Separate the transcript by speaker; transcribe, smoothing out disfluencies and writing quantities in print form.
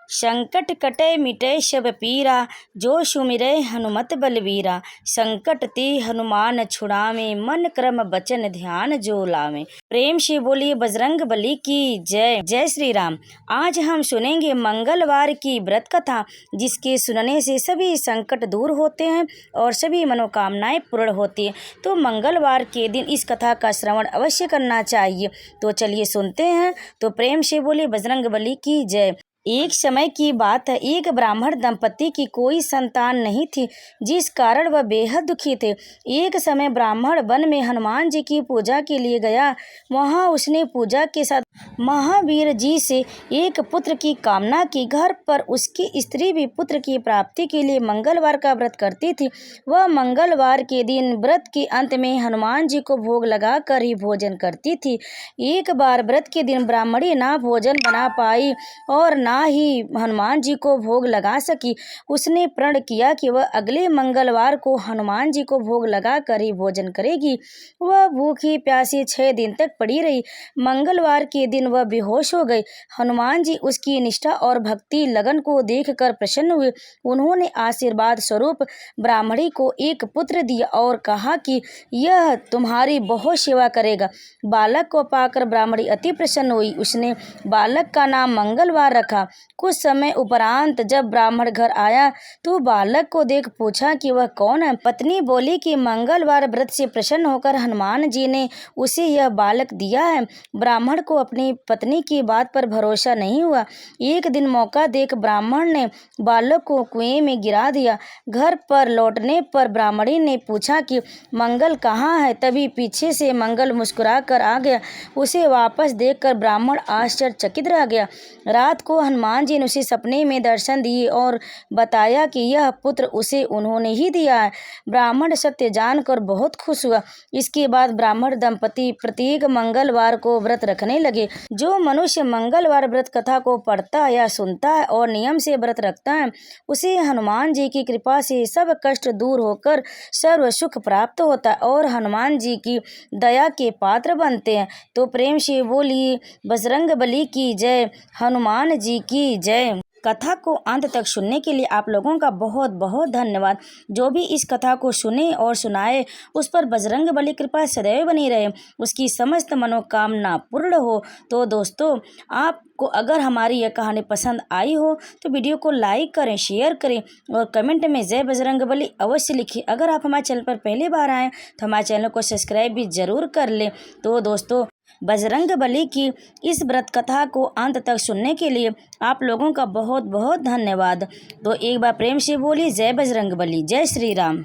Speaker 1: संकट कटे मिटे सब पीरा, जो सुमिरै हनुमत बलवीरा। संकट ते हनुमान छुड़ावे, मन क्रम बचन ध्यान जो लावे। प्रेम से बोलिए बजरंग बली की जय। जय श्री राम। आज हम सुनेंगे मंगलवार की व्रत कथा, जिसके सुनने से सभी संकट दूर होते हैं और सभी मनोकामनाएं पूर्ण होती हैं। तो मंगलवार के दिन इस कथा का श्रवण अवश्य करना चाहिए। तो चलिए सुनते हैं। तो प्रेम से बोलिए बजरंग बली की जय। एक समय की बात है, एक ब्राह्मण दंपति की कोई संतान नहीं थी, जिस कारण वह बेहद दुखी थे। एक समय ब्राह्मण वन में हनुमान जी की पूजा के लिए गया। वहां उसने पूजा के साथ महावीर जी से एक पुत्र की कामना की। घर पर उसकी स्त्री भी पुत्र की प्राप्ति के लिए मंगलवार का व्रत करती थी। वह मंगलवार के दिन व्रत के अंत में हनुमान जी को भोग लगा कर ही भोजन करती थी। एक बार व्रत के दिन ब्राह्मणी ना भोजन बना पाई और ना ही हनुमान जी को भोग लगा सकी। उसने प्रण किया कि वह अगले मंगलवार को हनुमान जी को भोग लगा कर ही भोजन करेगी। वह भूखी प्यासी 6 दिन तक पड़ी रही। मंगलवार के दिन वह बेहोश हो गई। हनुमान जी उसकी निष्ठा और भक्ति लगन को देखकर प्रसन्न हुए। उन्होंने आशीर्वाद स्वरूप ब्राह्मणी को एक पुत्र दिया और कहा कि यह तुम्हारी बहुत सेवा करेगा। बालक को पाकर ब्राह्मणी अति प्रसन्न हुई। उसने बालक का नाम मंगलवार रखा। कुछ समय उपरांत जब ब्राह्मण घर आया तो बालक को देख पूछा कि वह कौन है। पत्नी बोली कि मंगलवार व्रत से प्रसन्न होकर हनुमान जी ने उसे यह बालक दिया है। ब्राह्मण को अपनी पत्नी की बात पर भरोसा नहीं हुआ। एक दिन मौका देख ब्राह्मण ने बालक को कुएं में गिरा दिया। घर पर लौटने पर ब्राह्मणी ने पूछा कि मंगल कहाँ है। तभी पीछे से मंगल मुस्कुरा कर आ गया। उसे वापस देखकर ब्राह्मण आश्चर्यचकित रह गया। रात को हनुमान जी ने उसे सपने में दर्शन दिए और बताया कि यह पुत्र उसे उन्होंने ही दिया है। ब्राह्मण सत्य जानकर बहुत खुश हुआ। इसके बाद ब्राह्मण दंपति प्रत्येक मंगलवार को व्रत रखने लगे। जो मनुष्य मंगलवार व्रत कथा को पढ़ता या सुनता है और नियम से व्रत रखता है, उसे हनुमान जी की कृपा से सब कष्ट दूर होकर सर्व सुख प्राप्त होता है और हनुमान जी की दया के पात्र बनते हैं। तो प्रेम से बोलिए बजरंग बली की जय, हनुमान जी की जय। कथा को अंत तक सुनने के लिए आप लोगों का बहुत बहुत धन्यवाद। जो भी इस कथा को सुने और सुनाए, उस पर बजरंग बली कृपा सदैव बनी रहे, उसकी समस्त मनोकामना पूर्ण हो। तो दोस्तों, आपको अगर हमारी यह कहानी पसंद आई हो तो वीडियो को लाइक करें, शेयर करें और कमेंट में जय बजरंग बली अवश्य लिखिए। अगर आप हमारे चैनल पर पहली बार आएँ तो हमारे चैनल को सब्सक्राइब भी ज़रूर कर लें। तो दोस्तों, बजरंग बली की इस व्रत कथा को अंत तक सुनने के लिए आप लोगों का बहुत बहुत धन्यवाद। तो एक बार प्रेम से बोलिए जय बजरंग बली। जय श्री राम।